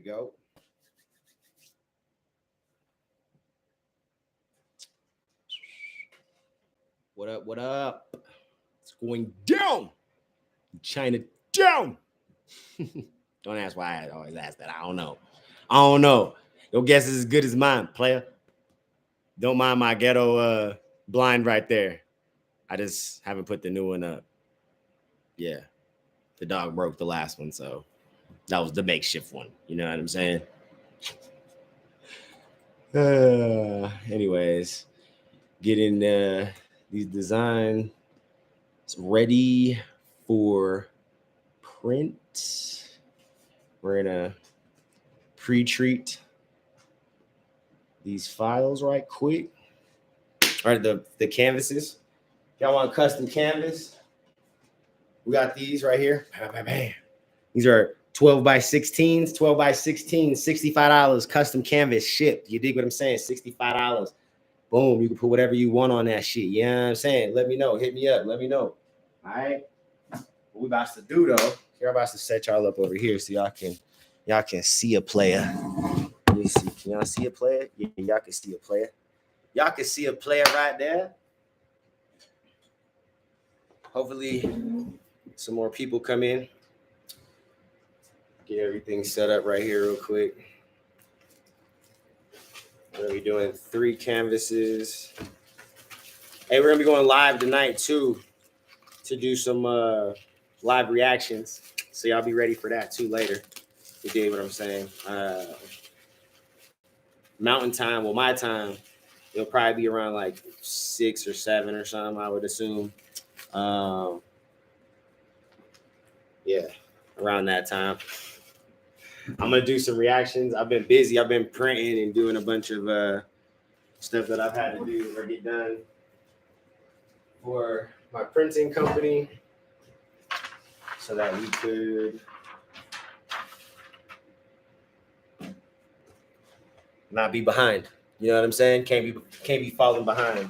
go. What up? What up? It's going down. China down. Don't ask why I always ask that. I don't know. Your guess is as good as mine, player. Don't mind my ghetto blind right there. I just haven't put the new one up. Yeah. The dog broke the last one, so that was the makeshift one. You know what I'm saying? Anyways, getting these designs ready for print. We're gonna pre-treat these files right quick. All right, the canvases. If y'all want a custom canvas, we got these right here. Bam. These are 12 by 16s, 12 by 16, $65 custom canvas shipped. You dig what I'm saying? $65. Boom, you can put whatever you want on that shit. You know what I'm saying? Let me know. Hit me up. Let me know. All right. What we about to do though, we're about to set y'all up over here so y'all can see a player. Let me see. Can y'all see a player? Yeah, y'all can see a player. Y'all can see a player right there. Hopefully some more people come in. Get everything set up right here real quick. We're gonna be doing 3 canvases. Hey, we're gonna be going live tonight too to do some live reactions. So y'all be ready for that too later. You dig what I'm saying? Mountain time, well, my time, it'll probably be around like 6 or 7 or something, I would assume. Yeah, around that time. I'm gonna do some reactions. I've been busy. I've been printing and doing a bunch of stuff that I've had to do or get done for my printing company so that we could not be behind. You know what I'm saying? Can't be falling behind.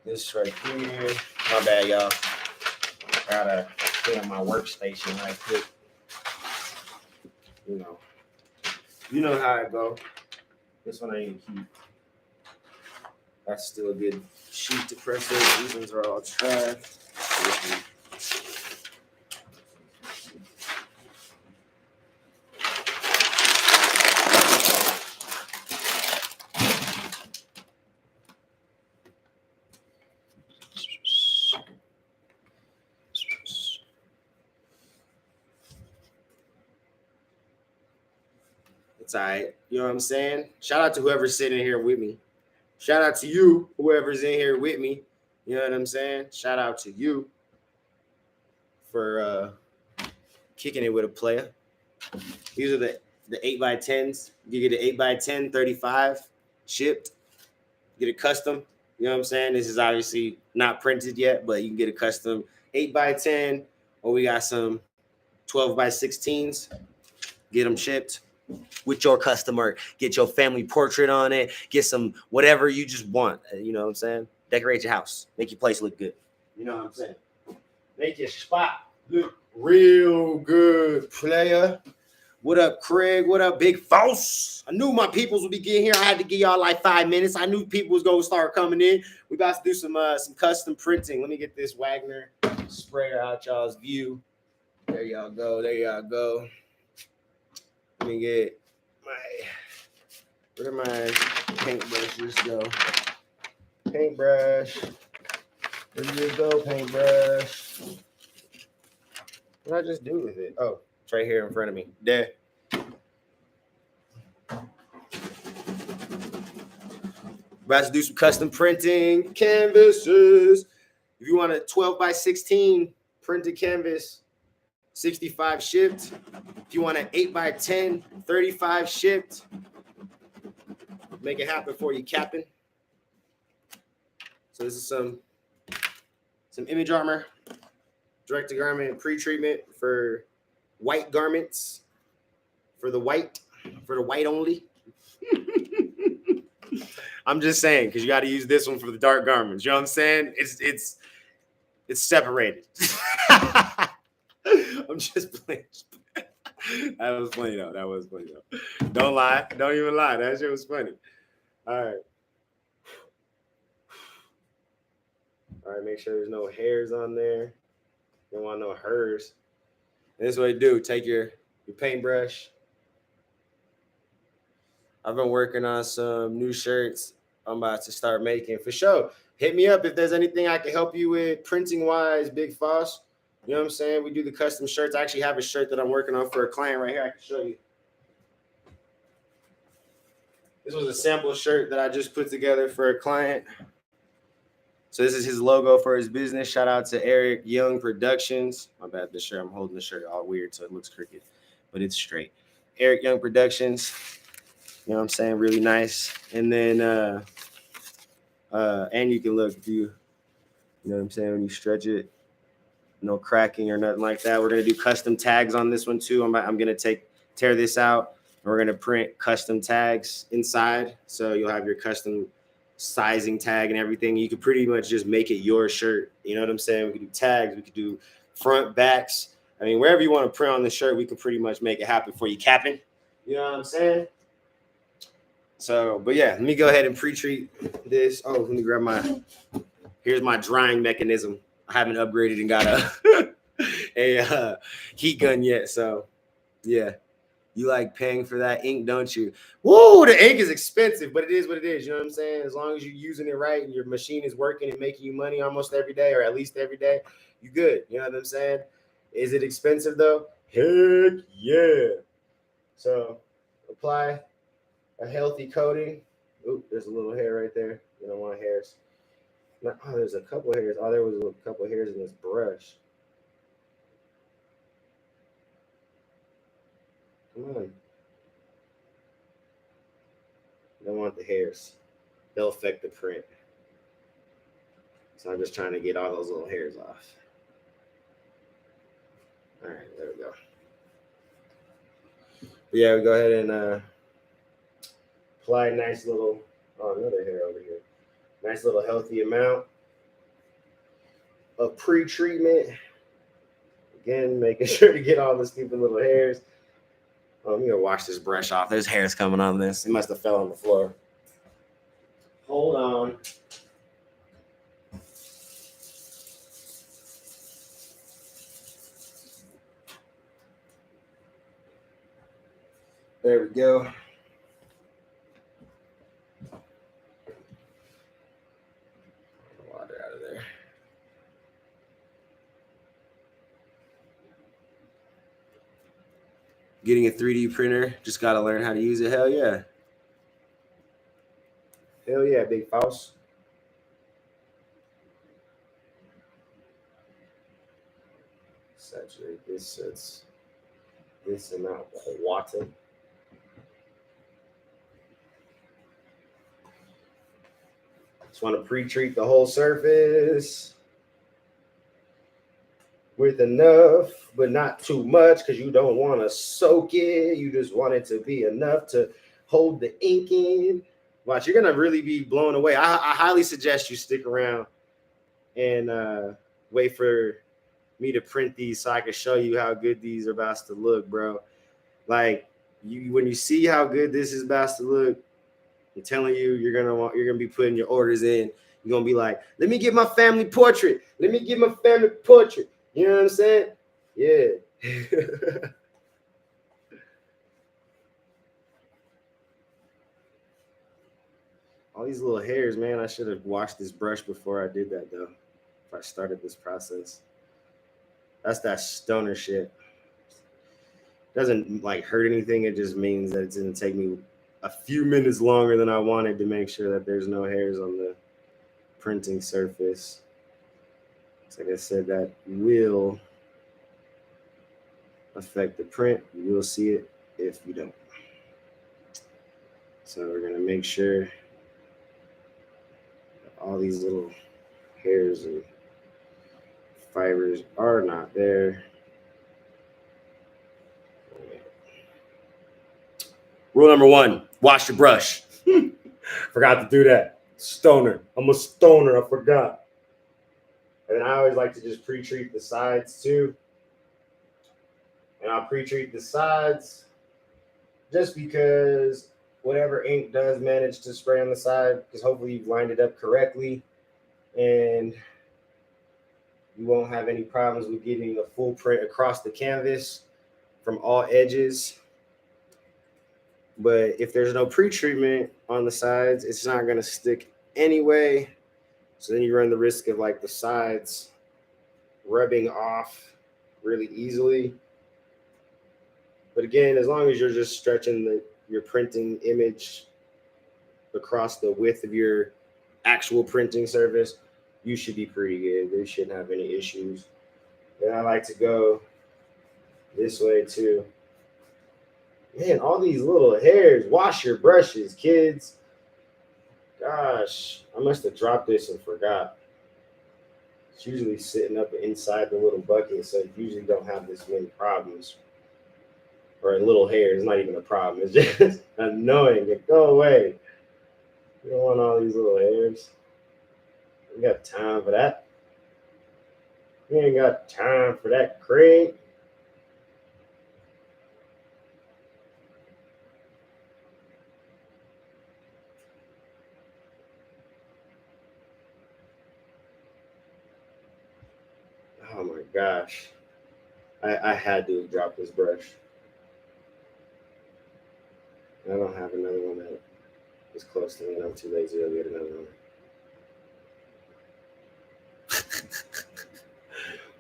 This right here. My bad, y'all. I gotta clean up my workstation right quick. You know how it go. This one I need to keep. That's still a good sheet to press in. These ones are all trash. It's all right. You know what I'm saying? Shout out to whoever's sitting here with me. Shout out to you, whoever's in here with me. You know what I'm saying? Shout out to you for kicking it with a player. These are the 8x10s. You get an 8x10, 35 shipped. Get a custom. You know what I'm saying? This is obviously not printed yet, but you can get a custom 8x10, or we got some 12x16s. Get them shipped with your customer. Get your family portrait on it. Get some whatever you just want. You know what I'm saying? Decorate your house. Make your place look good. You know what I'm saying? Make your spot look real good, player. What up, Craig? What up, Big False? I knew my peoples would be getting here. I had to give y'all like 5 minutes. I knew people was gonna start coming in. We about to do some custom printing. Let me get this Wagner sprayer out y'all's view. There y'all go. There y'all go. Let me get where my paintbrushes go? Paintbrush. Where you go, paintbrush? What did I just do with it? Oh, it's right here in front of me. There. About to do some custom printing canvases. If you want a 12x16 printed canvas, 65 shipped. If you want an 8x10, 35 shipped. Make it happen for you, Captain. So this is some image armor, direct to garment pre-treatment for white garments, for the white only. I'm just saying, because you got to use this one for the dark garments. You know what I'm saying? It's separated. I'm just playing. That was funny though. That was funny though. Don't lie. Don't even lie. That shit was funny. All right. All right. Make sure there's no hairs on there. You don't want no hairs. And this is what you do. Take your paintbrush. I've been working on some new shirts I'm about to start making for sure. Hit me up if there's anything I can help you with printing wise, Big Foss. You know what I'm saying? We do the custom shirts. I actually have a shirt that I'm working on for a client right here. I can show you. This was a sample shirt that I just put together for a client. So this is his logo for his business. Shout out to Eric Young Productions. My bad, this shirt. I'm holding the shirt all weird, so it looks crooked, but it's straight. Eric Young Productions. You know what I'm saying? Really nice. And then and you can look if you know what I'm saying, when you stretch it, no cracking or nothing like that. We're gonna do custom tags on this one too. I'm gonna tear this out and we're gonna print custom tags inside. So you'll have your custom sizing tag and everything. You could pretty much just make it your shirt. You know what I'm saying? We could do tags, we could do front, backs. I mean, wherever you want to print on the shirt, we could pretty much make it happen for you capping. You know what I'm saying? So, but yeah, let me go ahead and pre-treat this. Oh, let me grab here's my drying mechanism. I haven't upgraded and got a heat gun yet. So yeah, you like paying for that ink, don't you? Whoa, the ink is expensive, but it is what it is. You know what I'm saying? As long as you're using it right and your machine is working and making you money almost every day, or at least every day, you good. You know what I'm saying? Is it expensive though? Heck yeah. So apply a healthy coating. Oop, there's a little hair right there. You don't want hairs. Oh, there's a couple hairs. Oh, there was a couple hairs in this brush. Come on. Don't want the hairs. They'll affect the print. So I'm just trying to get all those little hairs off. All right, there we go. But yeah, we go ahead and apply a nice little, another hair over here. Nice little healthy amount of pre-treatment. Again, making sure to get all the stupid little hairs. Oh, I'm gonna wash this brush off. There's hairs coming on this. It must have fell on the floor. Hold on. There we go. Water out of there. Getting a 3D printer, just got to learn how to use it. Hell yeah. Hell yeah, Big Foss. Saturate this so it's this amount of water. Just want to pre-treat the whole surface with enough, but not too much, because you don't want to soak it. You just want it to be enough to hold the ink in. Watch, you're gonna really be blown away. I highly suggest you stick around and wait for me to print these so I can show you how good these are about to look, bro. Like when you see how good this is about to look, I'm telling you, you're gonna be putting your orders in. You're gonna be like, let me get my family portrait. Let me get my family portrait. You know what I'm saying? Yeah. All these little hairs, man. I should have washed this brush before I did that, though. If I started this process. That's that stoner shit. Doesn't like hurt anything. It just means that it's gonna take me a few minutes longer than I wanted to make sure that there's no hairs on the printing surface. So like I said, that will affect the print. You will see it if you don't. So we're gonna make sure all these little hairs and fibers are not there. Rule number 1, wash your brush. Forgot to do that. Stoner. I'm a stoner. I forgot. And I always like to just pre-treat the sides too. And I'll pre-treat the sides just because whatever ink does manage to spray on the side, because hopefully you've lined it up correctly and you won't have any problems with getting a full print across the canvas from all edges. But if there's no pre-treatment on the sides, it's not going to stick anyway. So then you run the risk of like the sides rubbing off really easily. But again, as long as you're just stretching your printing image across the width of your actual printing surface, you should be pretty good. You shouldn't have any issues. And I like to go this way too. Man, all these little hairs. Wash your brushes, kids. Gosh, I must have dropped this and forgot. It's usually sitting up inside the little bucket, so you usually don't have this many problems. Or a little hair is not even a problem. It's just annoying. Go away. You don't want all these little hairs. We got time for that. We ain't got time for that, Craig. Oh my gosh. I had to drop this brush. I don't have another one that is close to me, and I'm too lazy to get another one.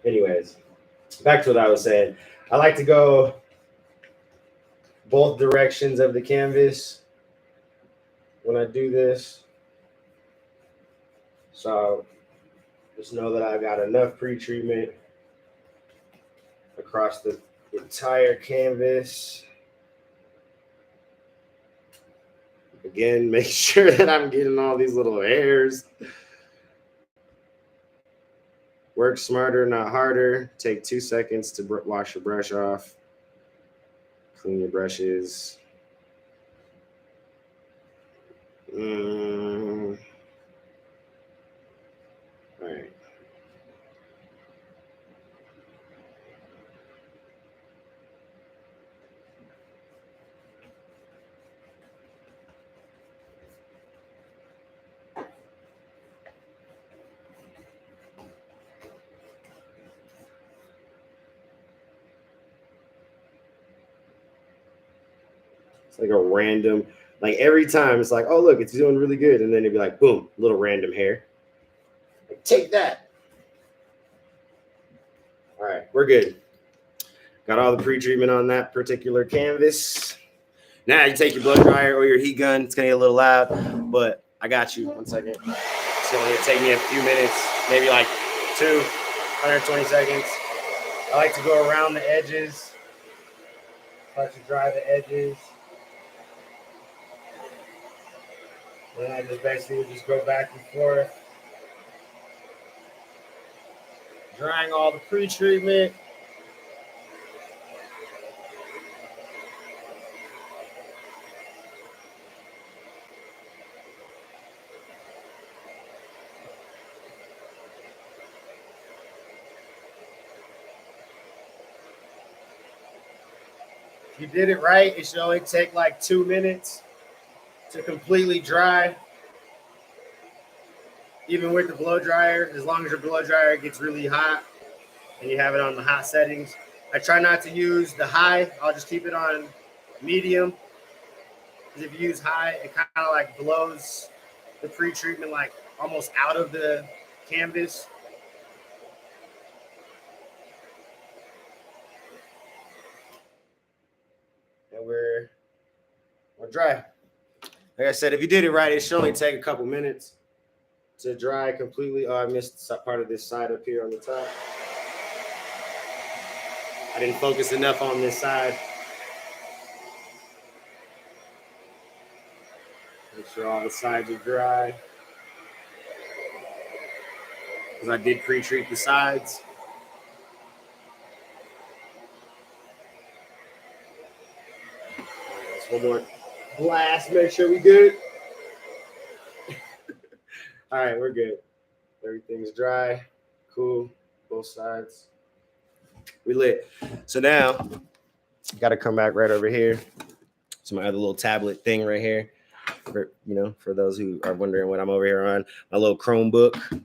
Anyways, back to what I was saying. I like to go both directions of the canvas when I do this. So just know that I've got enough pre-treatment across the entire canvas. Again, make sure that I'm getting all these little hairs. Work smarter, not harder. Take 2 seconds to wash your brush off. Clean your brushes. All right. It's like a random, like every time it's like, oh, look, it's doing really good. And then it'd be like, boom, little random hair. Like, take that. All right, we're good. Got all the pre-treatment on that particular canvas. Now you take your blow dryer or your heat gun. It's going to get a little loud, but I got you. 1 second. It's going to take me a few minutes, maybe like 120 seconds. I like to go around the edges. I like to dry the edges. Then I just basically just go back and forth, drying all the pre-treatment. If you did it right, it should only take like 2 minutes to completely dry. Even with the blow dryer, as long as your blow dryer gets really hot and you have it on the hot settings. I try not to use the high. I'll just keep it on medium. Because if you use high, it kind of like blows the pre-treatment like almost out of the canvas. And we're dry. Like I said, if you did it right, it should only take a couple minutes to dry completely. Oh, I missed part of this side up here on the top. I didn't focus enough on this side. Make sure all the sides are dry. Because I did pre-treat the sides. One more blast, make sure we good. All right, we're good. Everything's dry, cool, both sides. We lit. So now Got to come back right over here. So my other little tablet thing right here. For those who are wondering what I'm over here on, my little Chromebook.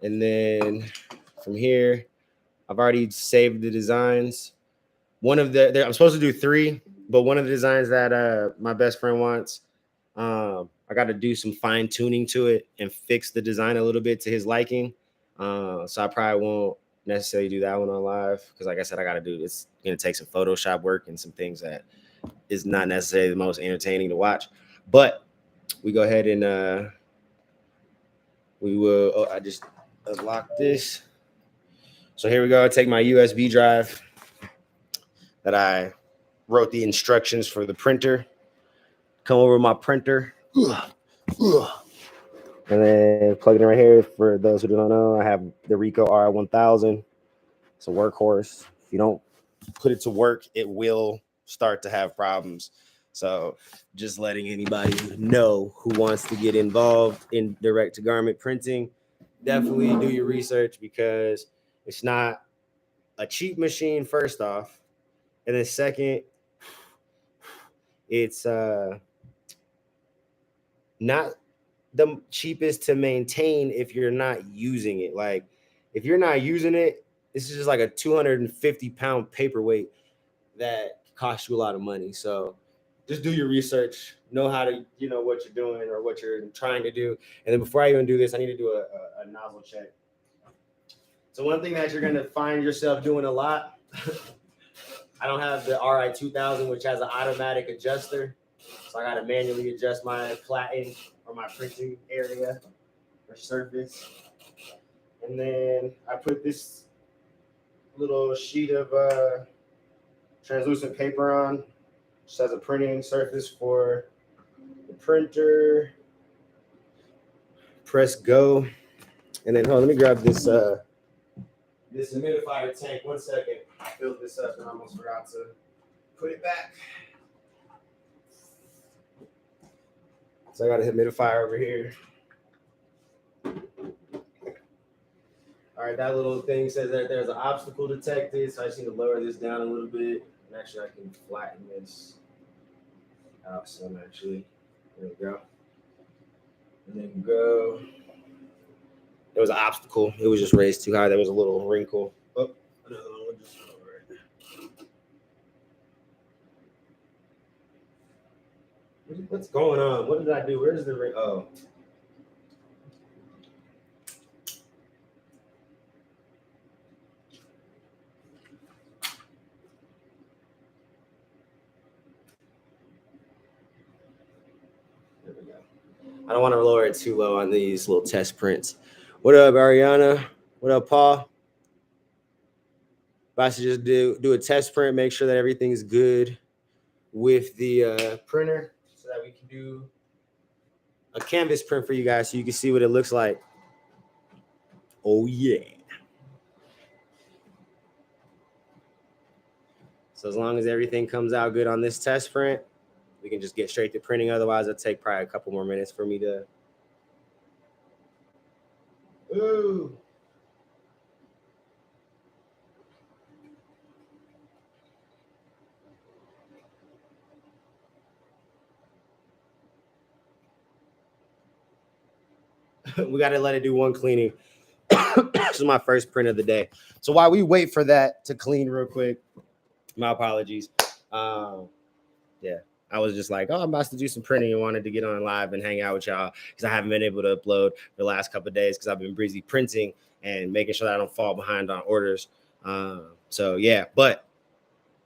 And then from here, I've already saved the designs. One of I'm supposed to do 3, but one of the designs that my best friend wants, I got to do some fine tuning to it and fix the design a little bit to his liking. So I probably won't necessarily do that one on live because, like I said, it's going to take some Photoshop work and some things that is not necessarily the most entertaining to watch. But we go ahead and we will. Oh, I just unlocked this. So here we go. I take my USB drive that I wrote the instructions for the printer. Come over my printer. And then plug it in right here. For those who don't know, I have the Ricoh R1000. It's a workhorse. If you don't put it to work, it will start to have problems. So just letting anybody know who wants to get involved in direct-to-garment printing, definitely do your research because it's not a cheap machine, first off. And then second, it's not the cheapest to maintain if you're not using it. Like, if you're not using it, this is just like a 250-pound paperweight that costs you a lot of money. So just do your research, know how to, what you're doing or what you're trying to do. And then before I even do this, I need to do a nozzle check. So one thing that you're going to find yourself doing a lot, I don't have the RI 2000, which has an automatic adjuster. So I got to manually adjust my platen or my printing area or surface. And then I put this little sheet of translucent paper on, just as a printing surface for the printer. Press go. And then let me grab this this humidifier tank. 1 second. I filled this up and I almost forgot to put it back. So I got a humidifier over here. All right, that little thing says that there's an obstacle detected, so I just need to lower this down a little bit. And actually, I can flatten this out some, actually. There we go. And then go. There was an obstacle. It was just raised too high. There was a little wrinkle. Oh, another one just over it. What's going on? What did I do? Where's the ring? Oh. There we go. I don't want to lower it too low on these little test prints. What up, Ariana? What up, Paul? If I should just do a test print, make sure that everything's good with the printer so that we can do a canvas print for you guys so you can see what it looks like. Oh, yeah. So as long as everything comes out good on this test print, we can just get straight to printing. Otherwise, it'll take probably a couple more minutes for me to. Ooh. We got to let it do one cleaning. This is my first print of the day. So while we wait for that to clean real quick, my apologies. Yeah, I was just like, I'm about to do some printing and wanted to get on live and hang out with y'all because I haven't been able to upload for the last couple of days because I've been busy printing and making sure that I don't fall behind on orders. So yeah, but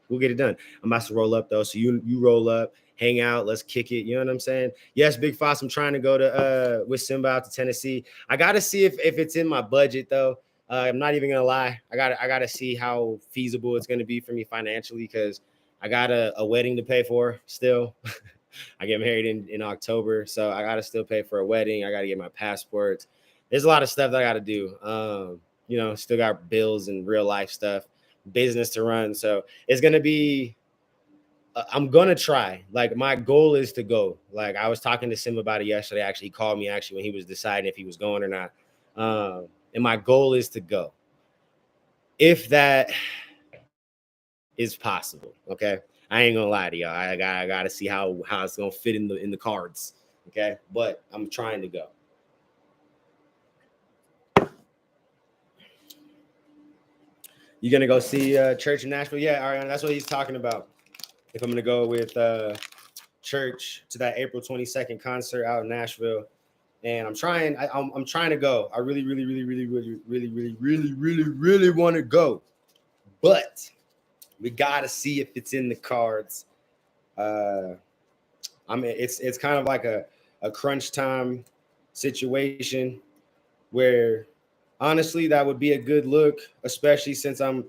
we'll get it done. I'm about to roll up though. So you roll up, hang out, let's kick it. You know what I'm saying? Yes, Big Foss, I'm trying to go to with Simba out to Tennessee. I gotta see if it's in my budget though. I'm not even gonna lie. I gotta see how feasible it's gonna be for me financially because I got a wedding to pay for still. I get married in October, so I gotta still pay for a wedding. I gotta get my passports. There's a lot of stuff that I gotta do. Still got bills and real life stuff, business to run. So it's gonna be. I'm gonna try. Like my goal is to go. Like I was talking to Sim about it yesterday. Actually, he called me when he was deciding if he was going or not. And my goal is to go. If that is possible. Okay, I ain't gonna lie to y'all. I gotta see how it's gonna fit in the cards. Okay, but I'm trying to go. You gonna go see Church in Nashville? Yeah, Ariana, that's what he's talking about. If I'm gonna go with Church to that April 22nd concert out in Nashville, and I'm trying to go. I really want to go, but we gotta see if it's in the cards. I mean, it's kind of like a crunch time situation where honestly that would be a good look, especially since I'm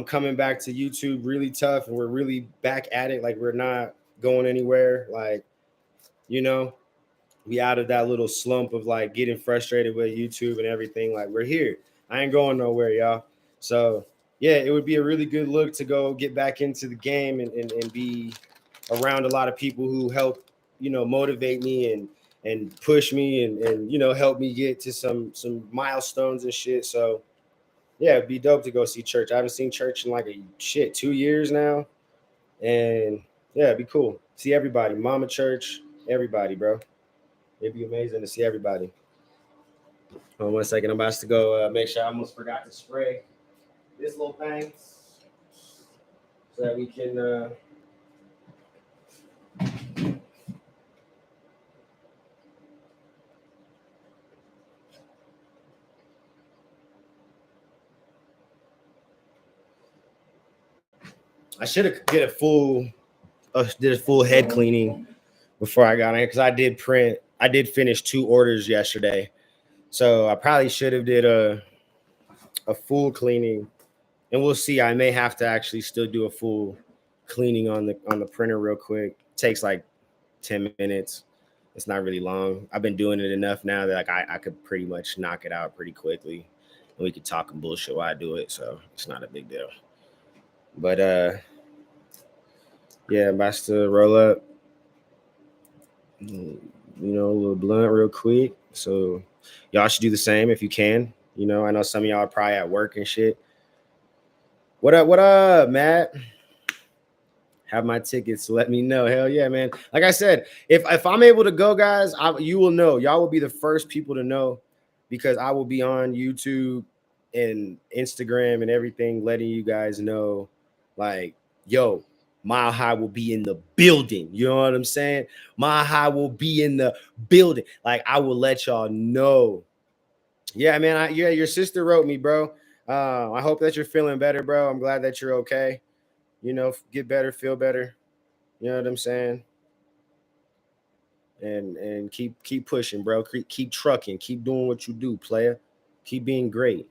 coming back to YouTube really tough and we're really back at it. Like we're not going anywhere. Like, you know, we out of that little slump of like getting frustrated with YouTube and everything. Like we're here. I ain't going nowhere, y'all. So yeah, it would be a really good look to go get back into the game and be around a lot of people who help, motivate me and push me and help me get to some milestones and shit. So yeah, it'd be dope to go see Church. I haven't seen Church in like 2 years now. And yeah, it'd be cool. See everybody. Mama Church, everybody, bro. It'd be amazing to see everybody. Hold on 1 second. I'm about to go make sure I almost forgot to spray this little thing so that we can I should have did a full head cleaning before I got in because I did finish 2 orders yesterday. So I probably should have did a full cleaning, and we'll see. I may have to actually still do a full cleaning on the printer real quick. It takes like 10 minutes. It's not really long. I've been doing it enough now that like I could pretty much knock it out pretty quickly, and we could talk and bullshit while I do it. So it's not a big deal. But yeah, I'm about to roll up, a little blunt real quick. So y'all should do the same if you can. I know some of y'all are probably at work and shit. What up, Matt? Have my tickets. Let me know. Hell yeah, man. Like I said, if I'm able to go, guys, you will know. Y'all will be the first people to know because I will be on YouTube and Instagram and everything, letting you guys know, like, yo, Mile High will be in the building. You know what I'm saying? Mile High will be in the building. Like, I will let y'all know. Yeah, man. Your sister wrote me, bro. I hope that you're feeling better, bro. I'm glad that you're okay. Get better, feel better. You know what I'm saying? And keep pushing, bro. Keep trucking. Keep doing what you do, player. Keep being great.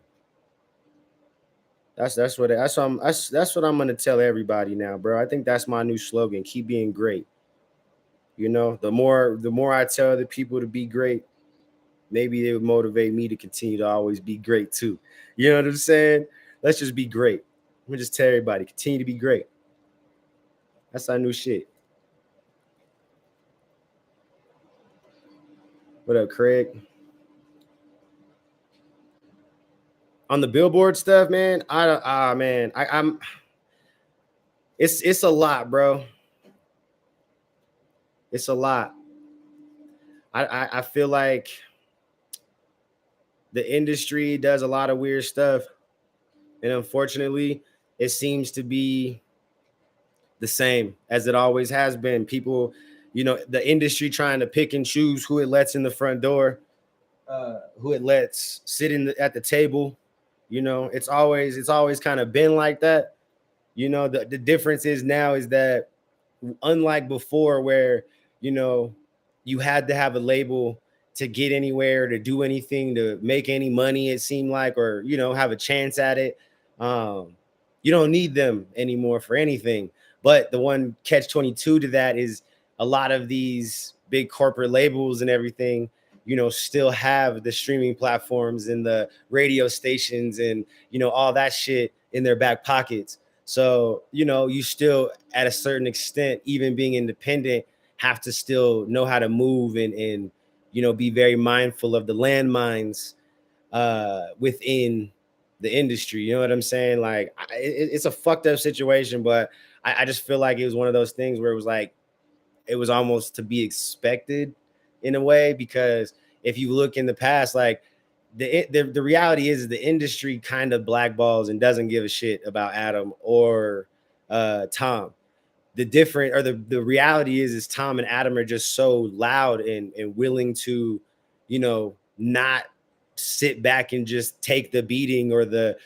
That's what I'm gonna tell everybody now, bro. I think that's my new slogan. Keep being great. The more I tell the people to be great, maybe it would motivate me to continue to always be great too. You know what I'm saying? Let's just be great. Let me just tell everybody, continue to be great. That's our new shit. What up, Craig? On the Billboard stuff, man. I'm. It's a lot, bro. It's a lot. I feel like the industry does a lot of weird stuff, and unfortunately, it seems to be the same as it always has been. People, the industry trying to pick and choose who it lets in the front door, who it lets sit at the table. It's always kind of been like that. The difference is now is that unlike before where, you had to have a label to get anywhere, to do anything, to make any money, it seemed like, or, have a chance at it. You don't need them anymore for anything. But the one catch 22 to that is a lot of these big corporate labels and everything, still have the streaming platforms and the radio stations and, all that shit in their back pockets. So, you still, at a certain extent, even being independent, have to still know how to move and be very mindful of the landmines within the industry. You know what I'm saying? Like, it's a fucked up situation, but I just feel like it was one of those things where it was like, it was almost to be expected in a way, because if you look in the past, like the reality is the industry kind of blackballs and doesn't give a shit about Adam or Tom. The reality is Tom and Adam are just so loud and willing to, not sit back and just take the beating or the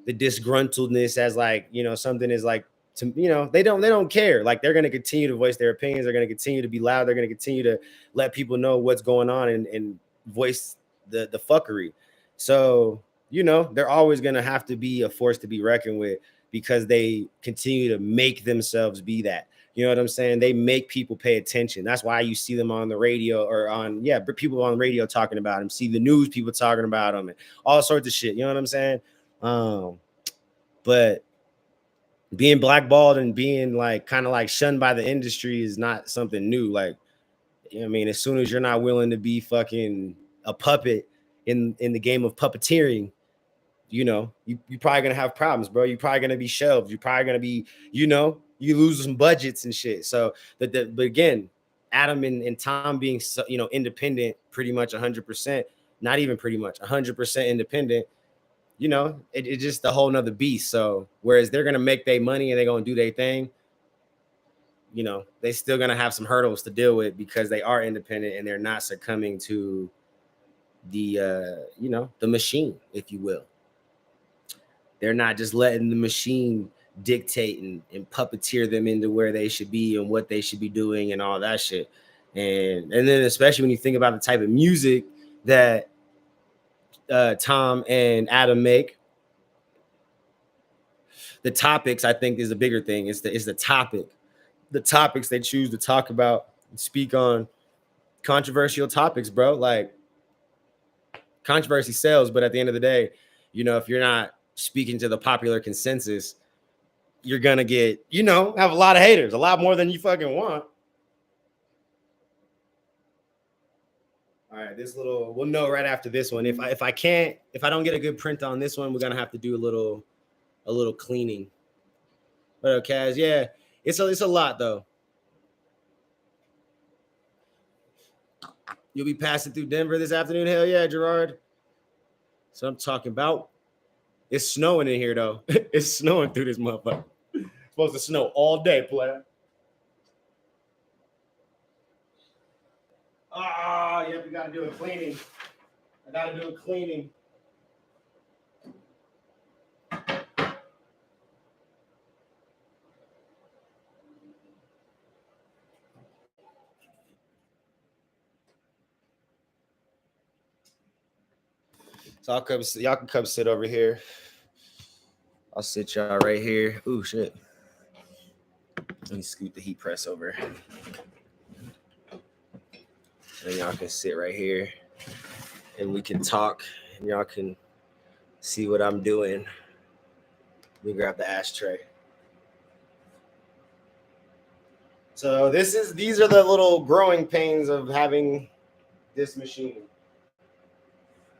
disgruntledness as like, something is like, they don't care. Like, they're going to continue to voice their opinions. They're going to continue to be loud. They're going to continue to let people know what's going on and voice the fuckery. So, they're always going to have to be a force to be reckoned with, because they continue to make themselves be that. You know what I'm saying? They make people pay attention. That's why you see them on the radio or people on the radio talking about them, see the news people talking about them and all sorts of shit. You know what I'm saying? But being blackballed and being like kind of like shunned by the industry is not something new. Like, I mean, as soon as you're not willing to be fucking a puppet in the game of puppeteering, you're probably gonna have problems, bro. You're probably gonna be shelved. You're probably gonna be, you lose some budgets and shit. So, but again, Adam and Tom being independent, pretty much 100%, not even pretty much 100% independent. It's just a whole nother beast. So, whereas they're gonna make their money and they're gonna do their thing, they still gonna have some hurdles to deal with, because they are independent and they're not succumbing to the the machine, if you will. They're not just letting the machine dictate and puppeteer them into where they should be and what they should be doing and all that shit. And then especially when you think about the type of music that Tom and Adam make, the topics, I think, is a bigger thing. It's the topic. The topics they choose to talk about and speak on, controversial topics, bro. Like, controversy sells, but at the end of the day, if you're not speaking to the popular consensus, you're gonna get, have a lot of haters, a lot more than you fucking want. All right, we'll know right after this one. If I don't get a good print on this one, we're gonna have to do a little cleaning. But okay, yeah, it's a lot though. You'll be passing through Denver this afternoon? Hell yeah, Gerard. So I'm talking about. It's snowing in here though. It's snowing through this motherfucker. It's supposed to snow all day, player. Oh, yeah, we gotta do a cleaning. I gotta do a cleaning. So y'all can come sit over here. I'll sit y'all right here. Ooh, shit. Let me scoot the heat press over. And y'all can sit right here and we can talk and y'all can see what I'm doing. Let me grab the ashtray. So these are the little growing pains of having this machine.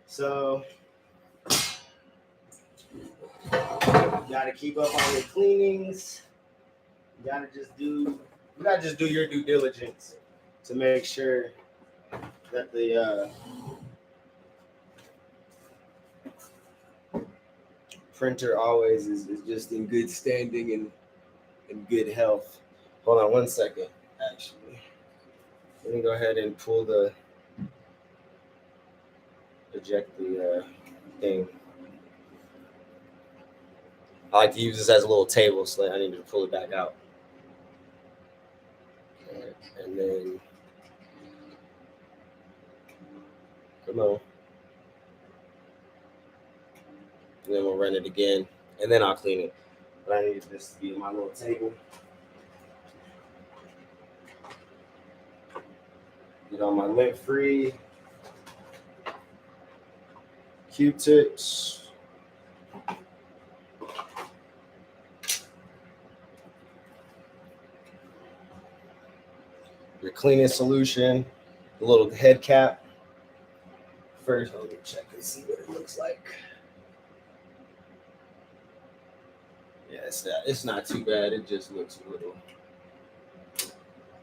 So you gotta keep up on your cleanings. You gotta just do your due diligence to make sure that the printer always is just in good standing and in good health. Hold on one second, actually. Let me go ahead and eject the thing. I like to use this as a little table, so I need to pull it back out. Okay, and then, come on. And then we'll run it again, and then I'll clean it. But I need this to be my little table. Get on my lint-free Q-tips. Your cleaning solution, the little head cap. First, let me check and see what it looks like. Yeah, it's not too bad. It just looks a little.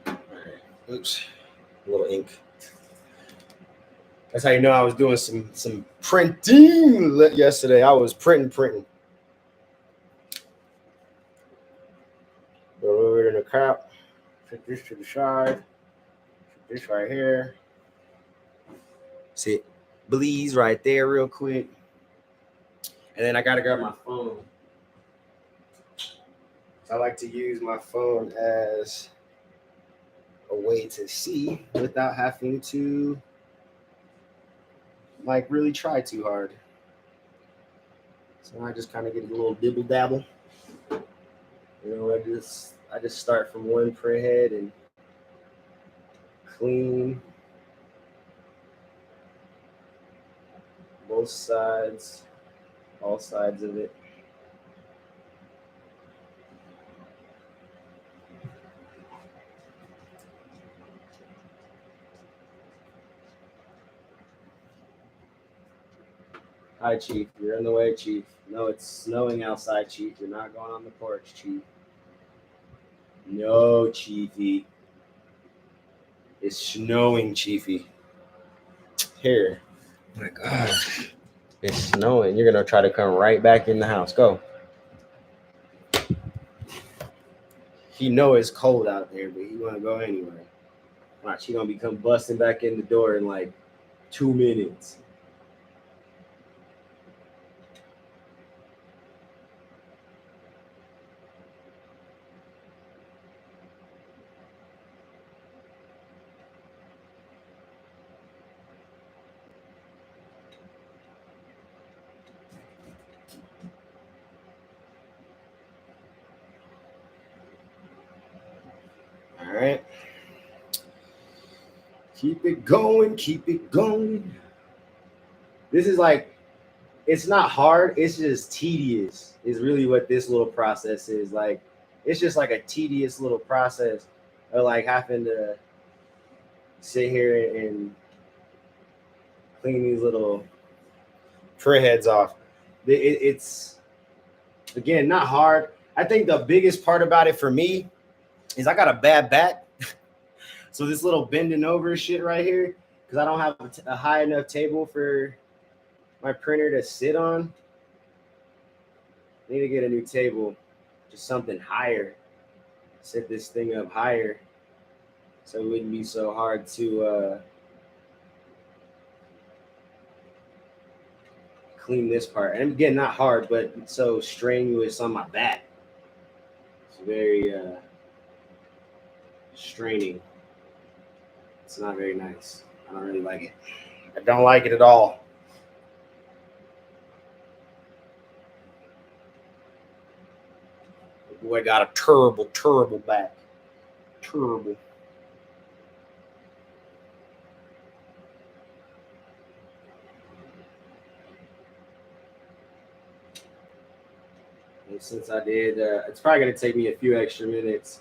All right. Oops. A little ink. That's how you know I was doing some printing yesterday. I was printing. Go over in the crap. Put this to the side. Put this right here. See, Bleeze right there, real quick. And then I gotta grab my phone. I like to use my phone as a way to see without having to like really try too hard. So I just kind of get a little dibble dabble. You know, I just start from one print head and clean both sides, all sides of it. Hi, Chief. You're in the way, Chief. No, it's snowing outside, Chief. You're not going on the porch, Chief. No, Chiefy. It's snowing, Chiefy. Here. Oh my gosh. It's snowing. You're going to try to come right back in the house. Go. He know it's cold out there, but he want to go anyway. Watch, he going to come busting back in the door in like 2 minutes. All right. Keep it going. Keep it going. This is like, it's not hard. It's just tedious is really what this little process is. Like, it's just like a tedious little process of like having to sit here and clean these little print heads off. It's, again, not hard. I think the biggest part about it for me is I got a bad back. So this little bending over shit right here, because I don't have a high enough table for my printer to sit on. I need to get a new table, just something higher. Set this thing up higher so it wouldn't be so hard to clean this part. And again, not hard, but it's so strenuous on my back. It's very straining. It's not very nice. I don't really like it. I don't like it at all. The boy got a terrible back. Terrible. And since I did, it's probably going to take me a few extra minutes.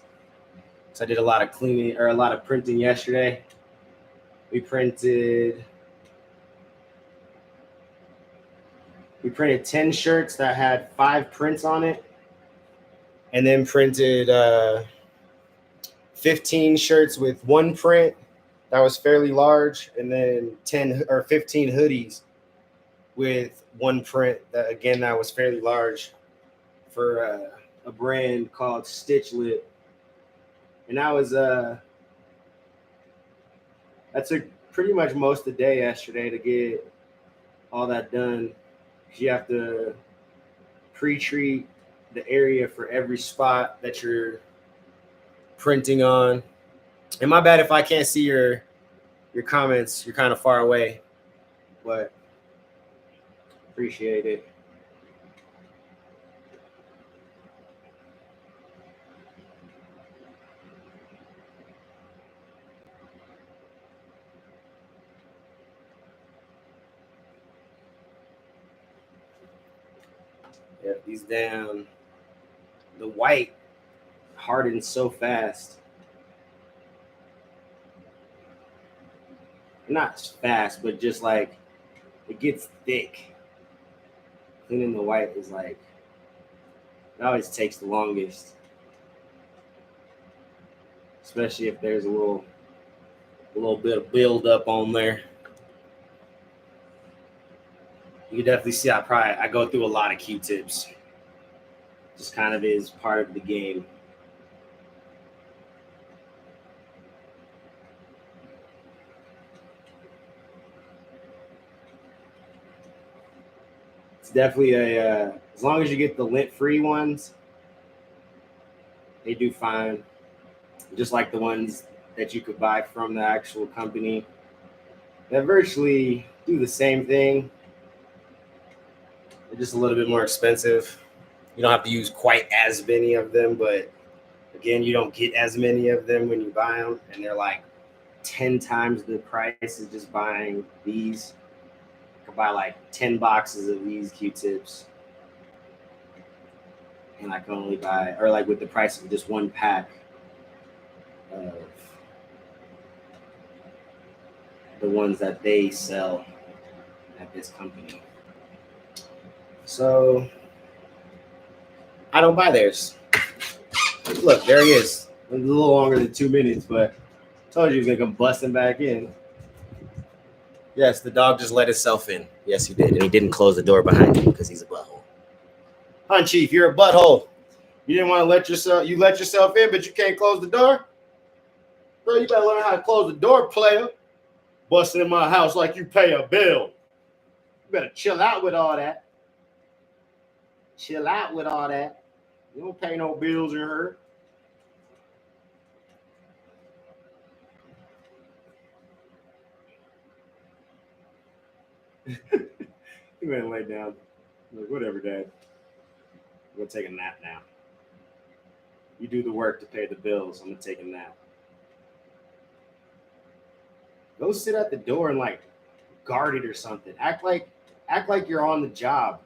So I did a lot of cleaning or a lot of printing yesterday. We printed 10 shirts that had 5 prints on it, and then printed 15 shirts with 1 print that was fairly large, and then 10 or 15 hoodies with 1 print that was fairly large for a brand called Stitch Lip. And that took pretty much most of the day yesterday to get all that done. You have to pre-treat the area for every spot that you're printing on. And my bad if I can't see your comments. You're kind of far away, but appreciate it. Yeah, these down. The white hardens so fast. Not fast, but just like it gets thick. Cleaning the white is like It always takes the longest, especially if there's a little bit of build up on there. You can definitely see I go through a lot of Q-tips. Just kind of is part of the game. It's definitely as long as you get the lint-free ones, they do fine. Just like the ones that you could buy from the actual company. They virtually do the same thing. They're just a little bit more expensive. You don't have to use quite as many of them, but again, you don't get as many of them when you buy them, and they're like 10 times the price of just buying these. You could buy like 10 boxes of these Q-tips, and I can only buy, or like with the price of just one pack of the ones that they sell at this company. So I don't buy theirs. Look, there he is. A little longer than 2 minutes, but I told you he was gonna come busting back in. Yes, the dog just let itself in. Yes, he did, and he didn't close the door behind him because he's a butthole. Hun Chief, you're a butthole. You didn't want to let yourself. You let yourself in, but you can't close the door. Bro, you better learn how to close the door, player. Busting in my house like you pay a bill. You better chill out with all that. Chill out with all that. You don't pay no bills in her. You better lay down. Like, whatever, Dad. I'm gonna take a nap now. You do the work to pay the bills. I'm gonna take a nap. Go sit at the door and like guard it or something. Act like you're on the job.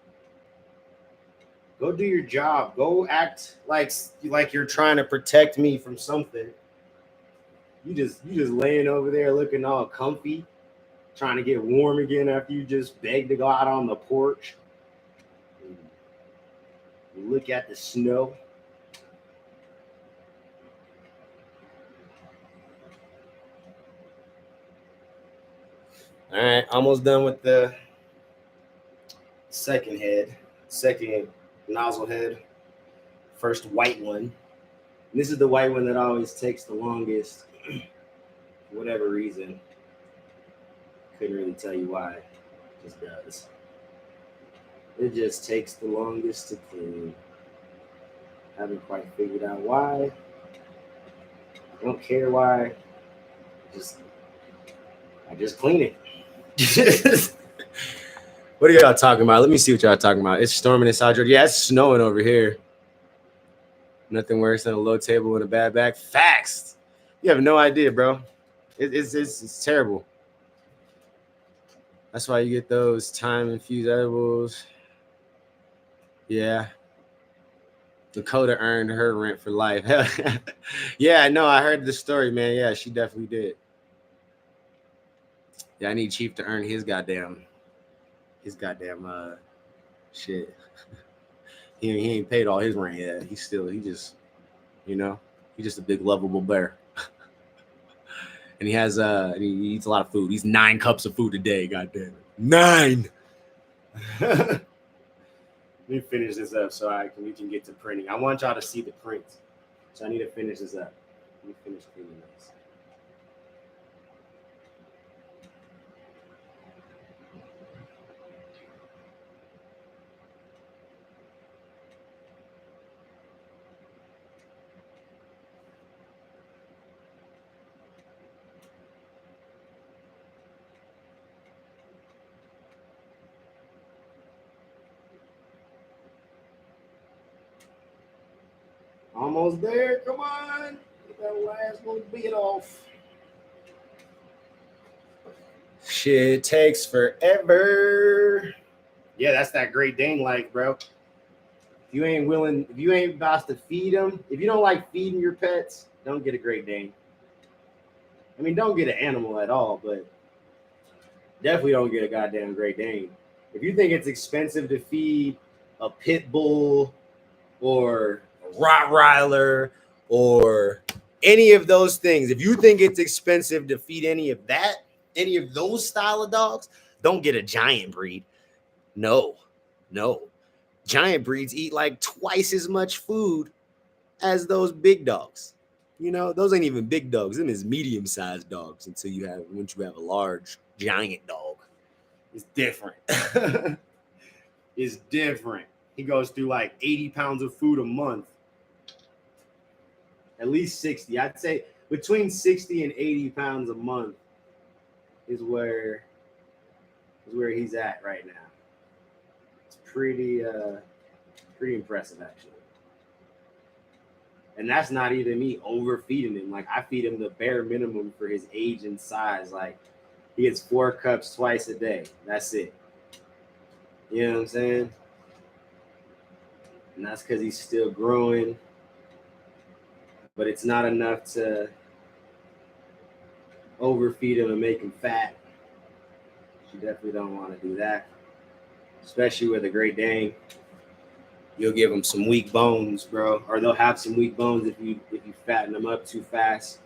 Go do your job. Go act like you're trying to protect me from something. You just laying over there looking all comfy, trying to get warm again after you just begged to go out on the porch. You look at the snow. All right, almost done with the second nozzle head. First white one. And this is the white one that always takes the longest, for whatever reason. Couldn't really tell you why. It just does. It just takes the longest to clean. Haven't quite figured out why. Don't care why. I just clean it. What are y'all talking about? Let me see what y'all talking about. It's storming in South Georgia. Yeah, it's snowing over here. Nothing worse than a low table and a bad back. Facts. You have no idea, bro. It's terrible. That's why you get those time-infused edibles. Yeah. Dakota earned her rent for life. Yeah, no, I heard the story, man. Yeah, she definitely did. Yeah, I need Chief to earn his goddamn shit. He ain't paid all his rent yet. He's just a big lovable bear. And he has he eats a lot of food. He's 9 cups of food a day, goddamn it. 9. Let me finish this up so we can get to printing. I want y'all to see the prints. So I need to finish this up. Let me finish cleaning this. Almost there. Come on. Get that last little bit off. Shit takes forever. Yeah, that's that Great Dane life, bro. If you ain't about to feed them, if you don't like feeding your pets, don't get a Great Dane. I mean, don't get an animal at all, but definitely don't get a goddamn Great Dane. If you think it's expensive to feed a pit bull or a Rottweiler or any of those things, if you think it's expensive to feed any of those style of dogs, don't get a giant breed. No. Giant breeds eat like twice as much food as those big dogs. Those ain't even big dogs. Them is medium-sized dogs once you have a large giant dog. It's different. It's different. He goes through like 80 pounds of food a month. At least 60. I'd say between 60 and 80 pounds a month is where he's at right now. It's pretty impressive, actually. And that's not even me overfeeding him. Like, I feed him the bare minimum for his age and size. Like, he gets 4 cups twice a day. That's it. You know what I'm saying? And that's because he's still growing. But it's not enough to overfeed him and make him fat. You definitely don't want to do that. Especially with a Great Dane. You'll give them some weak bones, bro. Or they'll have some weak bones if you fatten them up too fast.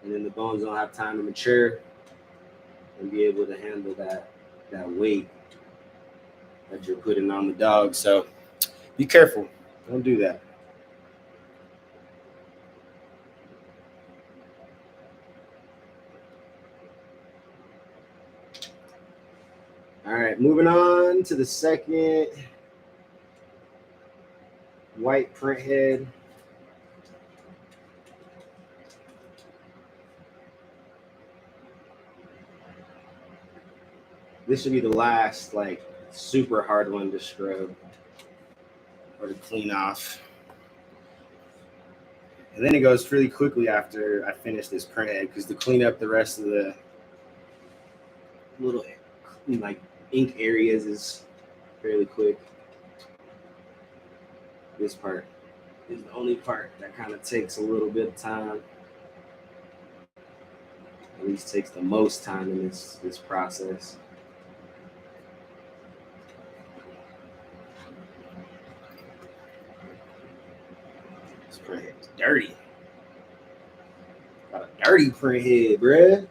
And then the bones don't have time to mature and be able to handle that weight that you're putting on the dog. So be careful. Don't do that. All right, moving on to the second white print head. This should be the last, like, super hard one to scrub or to clean off. And then it goes really quickly after I finish this print head, because to clean up the rest of the little, like, ink areas is fairly quick. This part is the only part that kind of takes a little bit of time. At least takes the most time in this process. This print head's dirty. Got a dirty print head, bruh.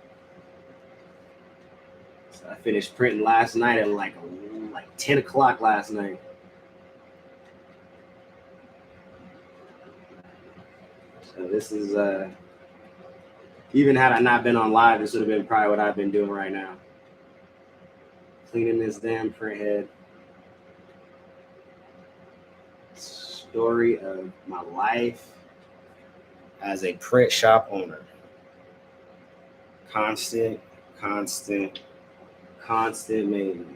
So I finished printing last night at like 10 o'clock last night. So this is even had I not been on live, this would have been probably what I've been doing right now. Cleaning this damn print head. Story of my life as a print shop owner. Constant maintenance.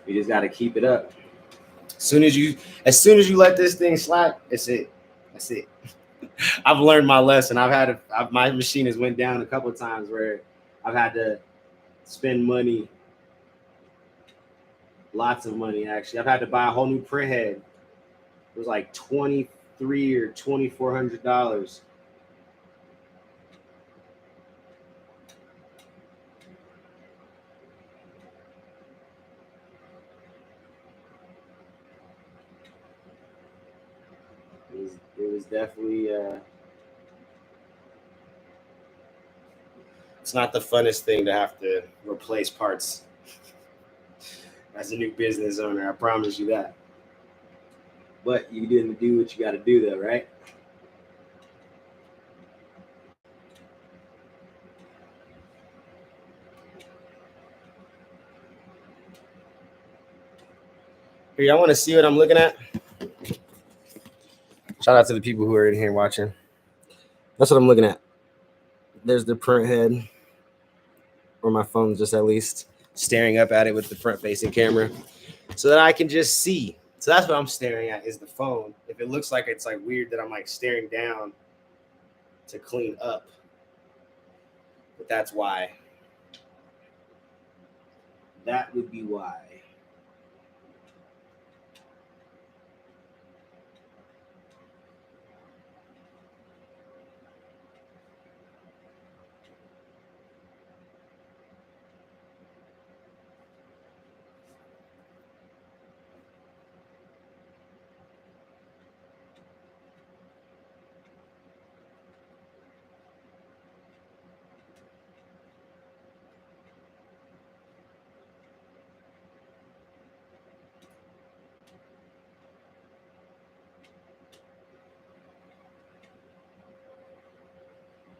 You just got to keep it up. As soon as you let this thing slack, that's it. I've learned my lesson. My machine has went down a couple of times where I've had to spend money, lots of money actually. I've had to buy a whole new print head. It was like $2,300 or $2,400. It was definitely it's not the funnest thing to have to replace parts as a new business owner. I promise you that. But you didn't do what you got to do, though, right? Here, y'all want to see what I'm looking at? Shout out to the people who are in here watching. That's what I'm looking at. There's the print head, or my phone's just at least staring up at it with the front-facing camera, so that I can just see. So that's what I'm staring at, is the phone. If it looks like it's like weird that I'm like staring down to clean up, but that's why. That would be why.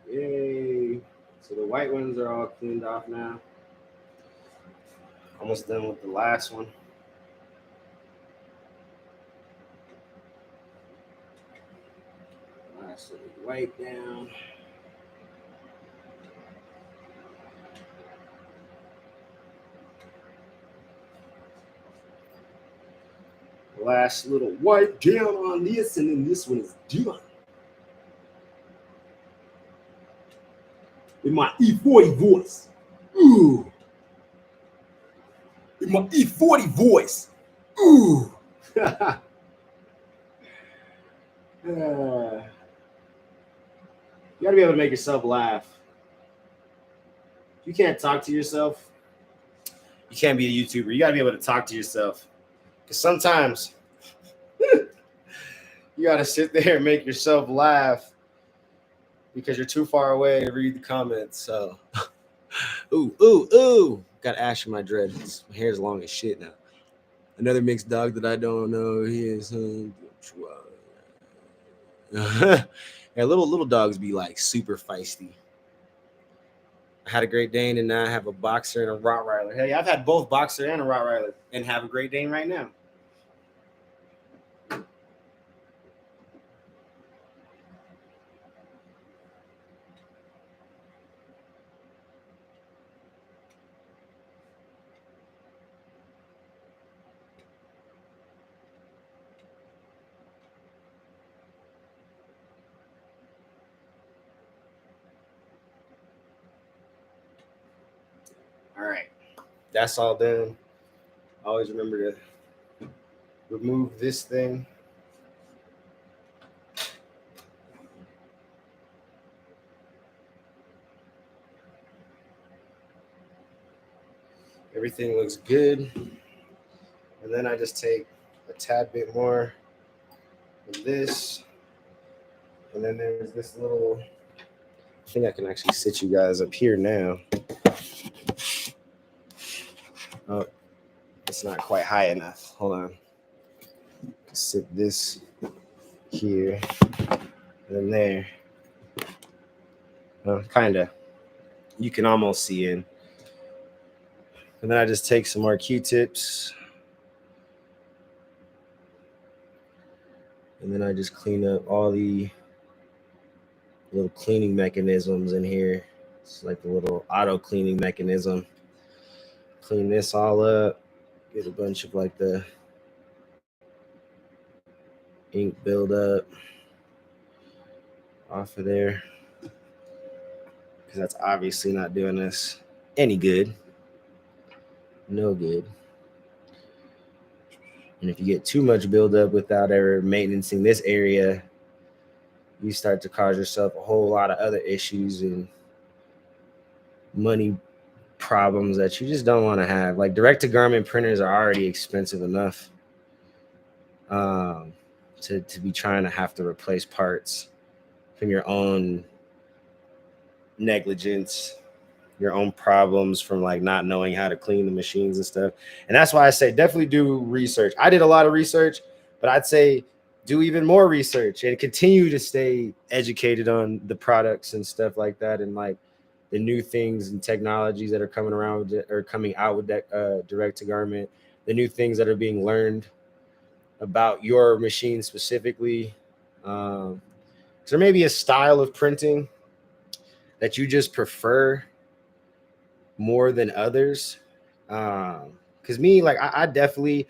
Yay. So the white ones are all cleaned off now. Almost done with the last one. Last little white down. Last little white down on this, and then this one is done. With my E40 voice. Ooh. With my E40 voice. Ooh. You gotta be able to make yourself laugh. If you can't talk to yourself, you can't be a YouTuber. You gotta be able to talk to yourself. Because sometimes you gotta sit there and make yourself laugh because you're too far away to read the comments. So, ooh. Got ash in my dreads. My hair's long as shit now. Another mixed dog that I don't know. He is. Yeah, little dogs be like super feisty. I had a Great Dane and now I have a boxer and a Rottweiler. Hey, I've had both boxer and a Rottweiler and have a Great Dane right now. All right, that's all done. Always remember to remove this thing. Everything looks good. And then I just take a tad bit more of this. And then there's this little, I think I can actually sit you guys up here now. Oh, it's not quite high enough. Hold on. Sit this here and then there. Kind of. You can almost see in. And then I just take some more Q-tips. And then I just clean up all the little cleaning mechanisms in here. It's like the little auto cleaning mechanism. Clean this all up. Get a bunch of like the ink buildup off of there. Because that's obviously not doing us any good. No good. And if you get too much buildup without ever maintaining this area, you start to cause yourself a whole lot of other issues and money problems that you just don't want to have. Like direct-to-garment printers are already expensive enough to be trying to have to replace parts from your own negligence, your own problems from like not knowing how to clean the machines and stuff. And that's why I say definitely do research. I did a lot of research, but I'd say do even more research and continue to stay educated on the products and stuff like that, and like the new things and technologies that are coming around or coming out with that direct to garment, the new things that are being learned about your machine specifically. So there may be a style of printing that you just prefer more than others. Because me, like I'm definitely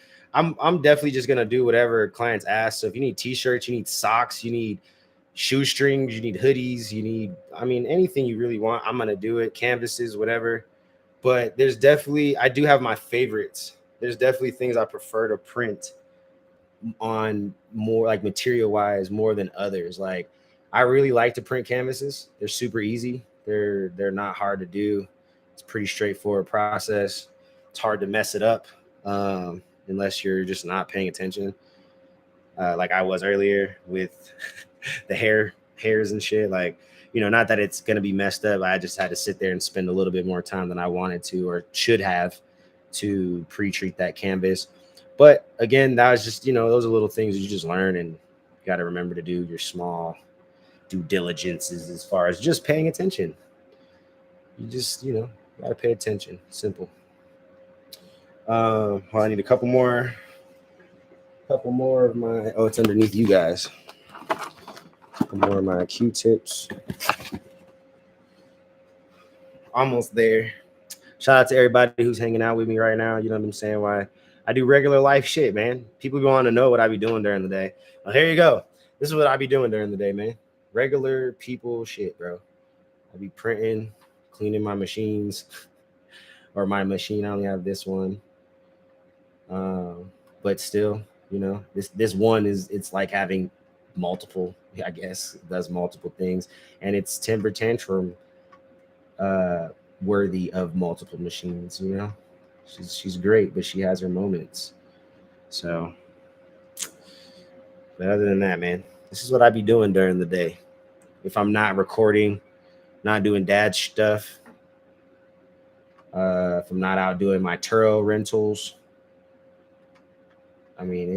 just gonna do whatever clients ask. So if you need t-shirts, you need socks, you need shoestrings, you need hoodies, you need, I mean, anything you really want, I'm gonna do it. Canvases, whatever. But there's definitely, I do have my favorites. There's definitely things I prefer to print on more like material wise more than others. Like I really like to print canvases. They're super easy. They're not hard to do. It's pretty straightforward process. It's hard to mess it up unless you're just not paying attention. Like I was earlier with the hairs and shit. Like, you know, not that it's gonna be messed up. I just had to sit there and spend a little bit more time than I wanted to or should have to pre-treat that canvas. But again, that was just, you know, those are little things you just learn, and you got to remember to do your small due diligences as far as just paying attention. You just, you know, got to pay attention. Simple. Well, I need a couple more of my, oh, it's underneath you guys. A couple more of my Q-tips. Almost there. Shout out to everybody who's hanging out with me right now. You know what I'm saying? Why I do regular life shit, man. People want to know what I be doing during the day. Well, here you go. This is what I be doing during the day, man. Regular people shit, bro. I be printing, cleaning my machines, or my machine. I only have this one, but still, you know, this one is, it's like having multiple. I guess it does multiple things, and it's temper tantrum worthy of multiple machines. You know, she's great, but she has her moments. So, but other than that, man, this is what I be doing during the day. If I'm not recording, not doing dad stuff, if I'm not out doing my Turo rentals, I mean,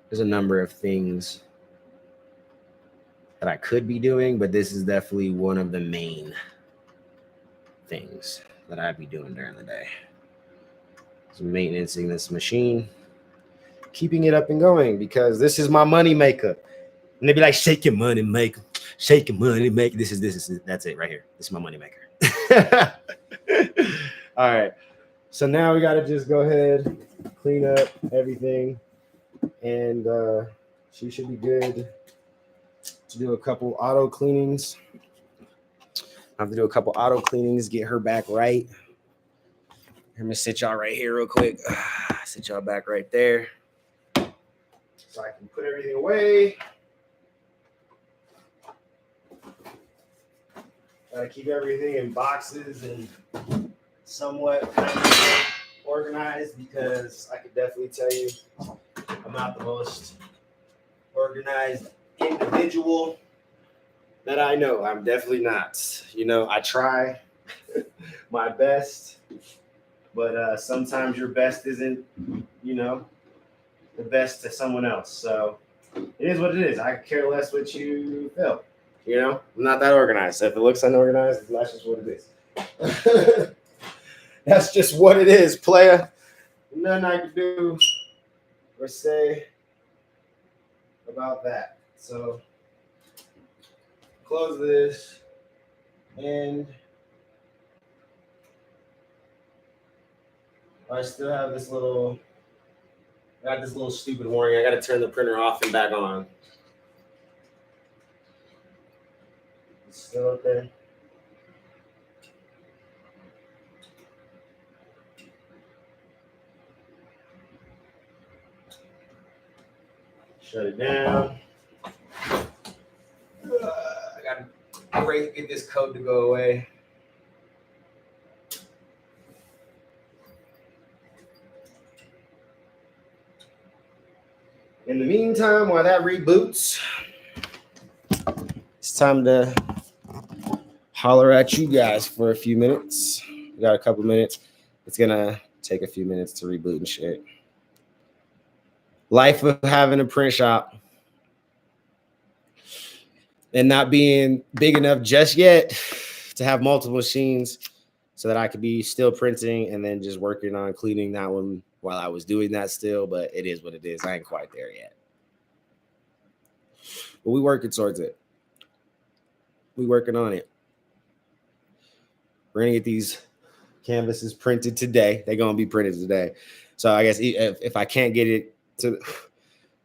there's a number of things that I could be doing, but this is definitely one of the main things that I'd be doing during the day. So maintaining this machine, keeping it up and going, because this is my money maker. And they'd be like, shake your money maker, shake your money maker. This is that's it right here. This is my money maker. All right. So now we got to just go ahead, clean up everything, and she should be good to do a couple auto cleanings. I have to do a couple auto cleanings, get her back right. I'm gonna sit y'all right here real quick. Sit y'all back right there, so I can put everything away. Gotta keep everything in boxes and somewhat kind of organized, because I could definitely tell you I'm not the most organized individual that I know. I'm definitely not. You know, I try my best, but sometimes your best isn't, you know, the best to someone else. So it is what it is. I care less what you feel. You know, I'm not that organized. So if it looks unorganized, that's just what it is. That's just what it is, player. Nothing I can do or say about that. So close this, and I still have this little, I got this little stupid warning. I got to turn the printer off and back on. It's still up there. Shut it down. I got to get this code to go away. In the meantime, while that reboots, it's time to holler at you guys for a few minutes. We got a couple minutes. It's going to take a few minutes to reboot and shit. Life of having a print shop and not being big enough just yet to have multiple machines, so that I could be still printing and then just working on cleaning that one while I was doing that still. But it is what it is. I ain't quite there yet. But we working towards it. We working on it. We're going to get these canvases printed today. They're going to be printed today. So I guess if I can't get it to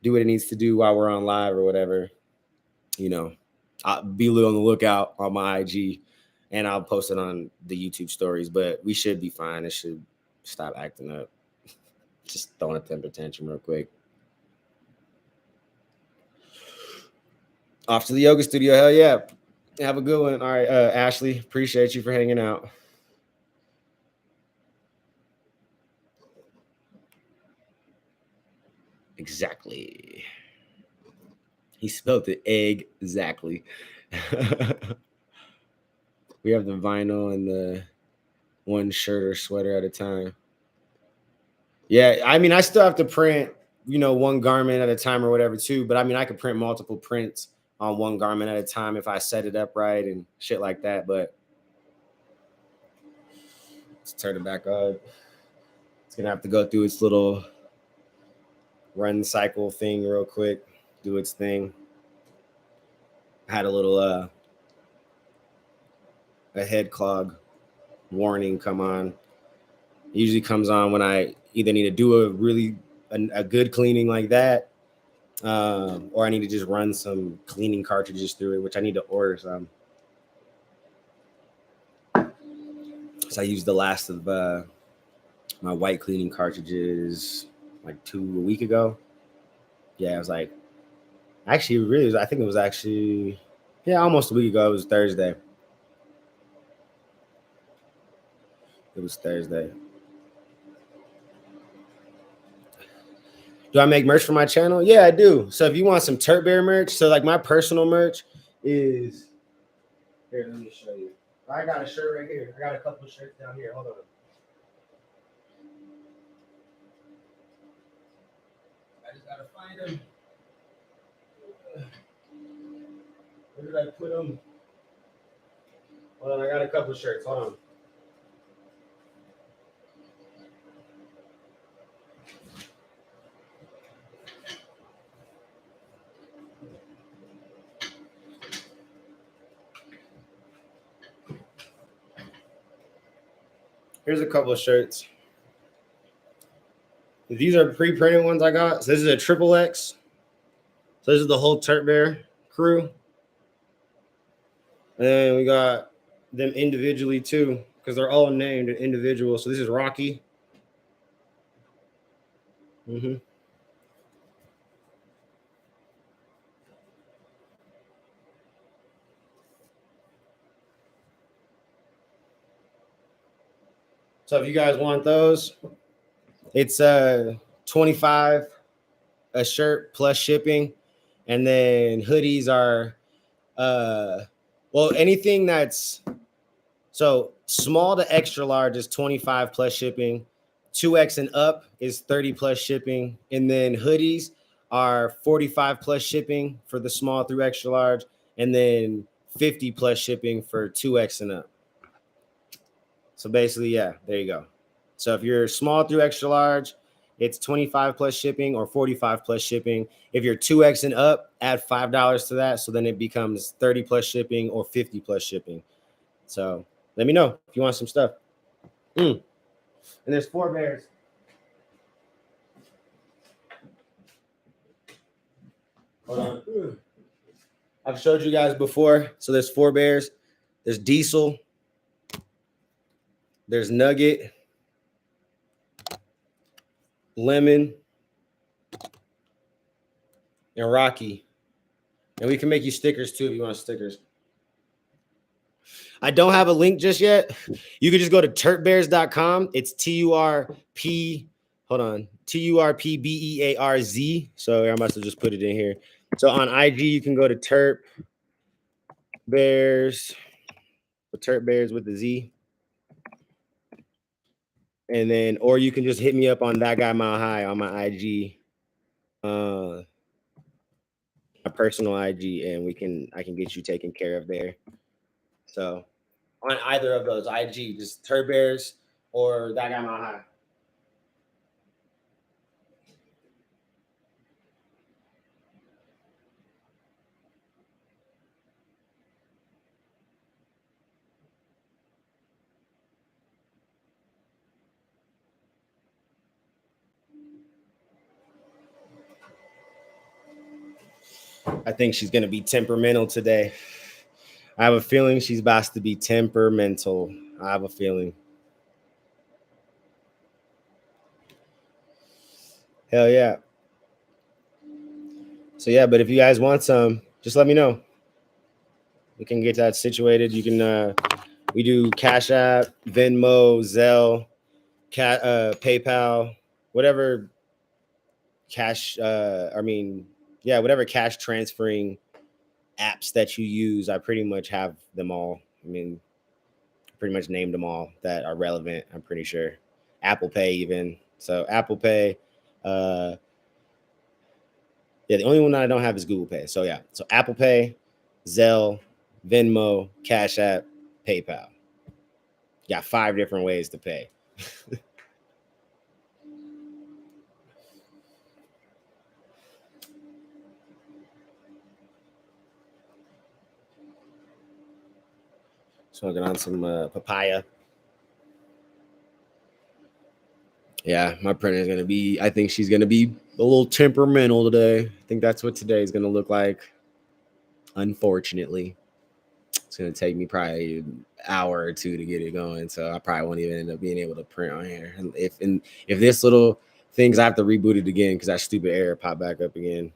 do what it needs to do while we're on live or whatever, you know, I'll be on the lookout on my IG and I'll post it on the YouTube stories. But we should be fine. It should stop acting up. Just throwing a temper tantrum real quick. Off to the yoga studio. Hell yeah. Have a good one. All right, Ashley, appreciate you for hanging out. Exactly. He spelled it egg exactly. We have the vinyl and the one shirt or sweater at a time. Yeah, I mean, I still have to print, one garment at a time or whatever too. But I mean, I could print multiple prints on one garment at a time if I set it up right and shit like that. But let's turn it back up. It's gonna have to go through its little run cycle thing real quick, do its thing. I had a little a head clog warning come on. It usually comes on when I either need to do a good cleaning like that, or I need to just run some cleaning cartridges through it, which I need to order some. So I used the last of my white cleaning cartridges like a week ago. Yeah, I was like, actually, really, I think it was actually, almost a week ago. It was Thursday. It was Thursday. Do I make merch for my channel? Yeah, I do. So if you want some Turp Bear merch, so like my personal merch is here. Let me show you. I got a shirt right here. I got a couple of shirts down here. Hold on. I just gotta find them. Where did I put them? Hold on, I got a couple of shirts. Hold on. Here's a couple of shirts. These are pre-printed ones I got. So this is a triple X. So this is the whole Turp Bear crew. And then we got them individually too, because they're all named individual. So this is Rocky. Mm-hmm. So if you guys want those, it's $25 a shirt plus shipping, and then hoodies are anything that's so small to extra large is 25 plus shipping, 2X and up is 30 plus shipping, and then hoodies are 45 plus shipping for the small through extra large, and then 50 plus shipping for 2X and up. So basically, yeah, there you go. So if you're small through extra large, it's 25 plus shipping or 45 plus shipping. If you're 2X and up, add $5 to that. So then it becomes 30 plus shipping or 50 plus shipping. So let me know if you want some stuff. And there's 4 bears. Hold on. I've showed you guys before. So there's 4 bears. There's Diesel. There's Nugget. Lemon. And Rocky. And we can make you stickers too if you want stickers. I don't have a link just yet. You can just go to turpbears.com. It's TURP. Hold on. TURPBEARZ. So I must have just put it in here. So on IG, you can go to Turp Bears. Turp Bears with the Z. And then, or you can just hit me up on That Guy Mile High on my IG. My personal IG, and I can get you taken care of there. So on either of those IG, just Turp Bears or That Guy Mile High. I think she's gonna be temperamental today. I have a feeling she's about to be temperamental. I have a feeling. Hell yeah. So yeah, but if you guys want some, just let me know. We can get that situated. You can we do Cash App, Venmo, Zelle, PayPal, whatever cash yeah, whatever cash transferring apps that you use, I pretty much have them all. I mean, pretty much named them all that are relevant, I'm pretty sure. Apple Pay even. So Apple Pay, yeah, the only one that I don't have is Google Pay. So yeah, so Apple Pay, Zelle, Venmo, Cash App, PayPal. Got 5 different ways to pay. Smoking on some papaya. Yeah, my printer is gonna be. I think she's gonna be a little temperamental today. I think that's what today is gonna look like. Unfortunately, it's gonna take me probably an hour or two to get it going, so I probably won't even end up being able to print on here. And if this little things, I have to reboot it again because that stupid error popped back up again.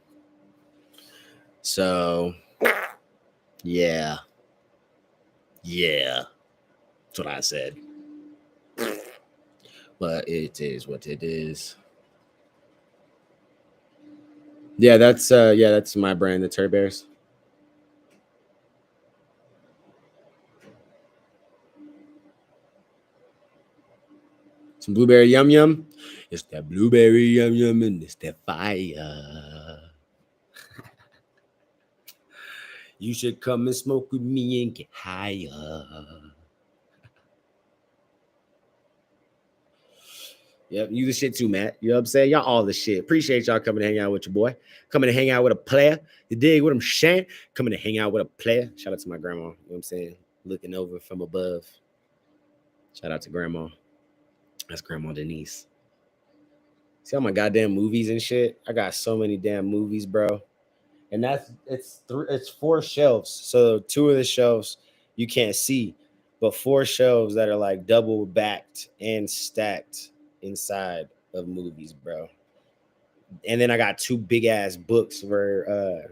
So yeah, that's what I said. But it is what it is. Yeah, that's my brand, the Tur Bears. Some blueberry yum yum. It's that blueberry yum yum and it's that fire. You should come and smoke with me and get higher. Yep, you the shit too, Matt. You know what I'm saying? Y'all all the shit. Appreciate y'all coming to hang out with your boy. Coming to hang out with a player. You dig what I'm saying? Coming to hang out with a player. Shout out to my grandma. You know what I'm saying? Looking over from above. Shout out to grandma. That's Grandma Denise. See all my goddamn movies and shit? I got so many damn movies, bro. And it's 4 shelves. So 2 of the shelves you can't see, but 4 shelves that are like double backed and stacked inside of movies, bro. And then I got 2 big ass books where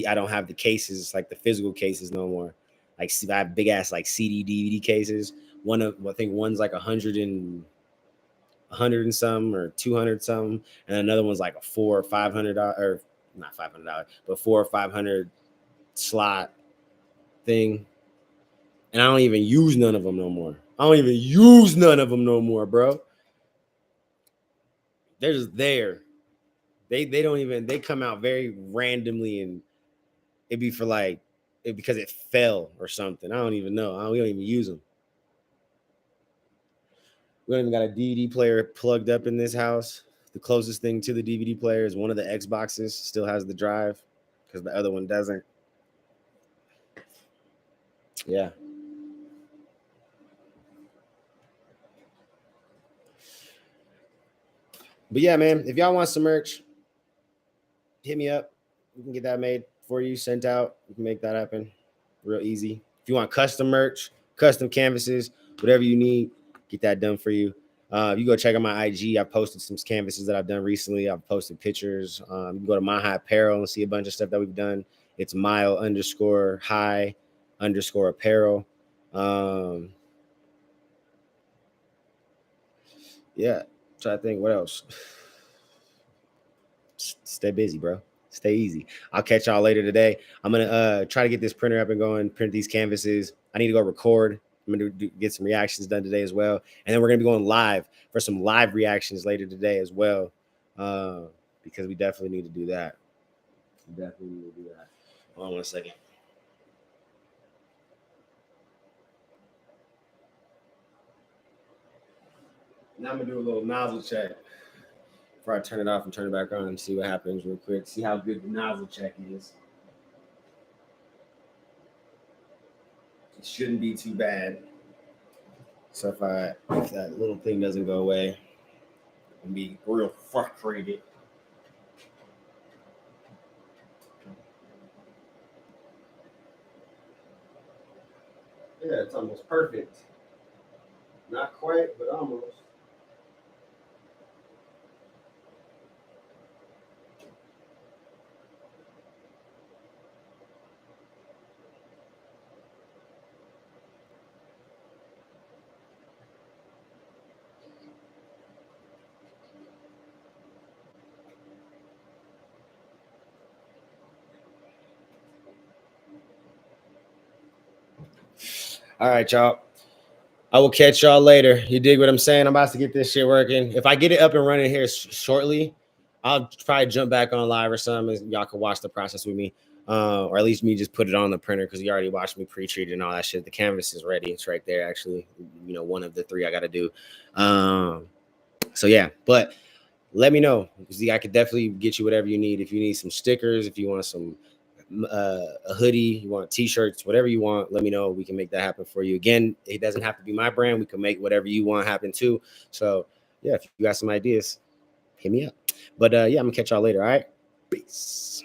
I don't have the cases, like the physical cases no more. Like I have big ass like CD DVD cases. I think one's like 100 and some or 200 some, and another one's like a 4 or $500 or not $500, but 4 or 500 slot thing. And I don't even use none of them no more. I don't even use none of them no more, bro. They're just there. They don't even, they come out very randomly, and it'd be for like because it fell or something. I don't even know. We don't even use them. We don't even got a DVD player plugged up in this house. The closest thing to the DVD player is one of the Xboxes, still has the drive because the other one doesn't. Yeah. But yeah, man, if y'all want some merch, hit me up. We can get that made for you, sent out. We can make that happen real easy. If you want custom merch, custom canvases, whatever you need, get that done for you. You go check out my IG. I posted some canvases that I've done recently. I've posted pictures. You can go to My High Apparel and see a bunch of stuff that we've done. It's mile_high_apparel. Yeah. Try to think what else. Stay busy, bro. Stay easy. I'll catch y'all later today. I'm gonna try to get this printer up and going, print these canvases. I need to go record. I'm gonna get some reactions done today as well, and then we're gonna be going live for some live reactions later today as well, because we definitely need to do that. We definitely need to do that. Hold on 1 second. Now I'm gonna do a little nozzle check before I turn it off and turn it back on and see what happens real quick. See how good the nozzle check is. It shouldn't be too bad. So if that little thing doesn't go away, I'm be real frustrated. Yeah, it's almost perfect. Not quite, but almost. All right, y'all. I will catch y'all later. You dig what I'm saying? I'm about to get this shit working. If I get it up and running here shortly, I'll probably jump back on live or something. And y'all can watch the process with me, or at least me just put it on the printer because you already watched me pre-treat and all that shit. The canvas is ready. It's right there, actually. You know, one of the three I got to do. So yeah, but let me know because I could definitely get you whatever you need. If you need some stickers, if you want some a hoodie, you want t-shirts, whatever you want, let me know. We can make that happen for you. Again, it doesn't have to be my brand. We can make whatever you want happen too. So yeah, if you got some ideas, hit me up. But yeah, I'm gonna catch y'all later. All right, peace.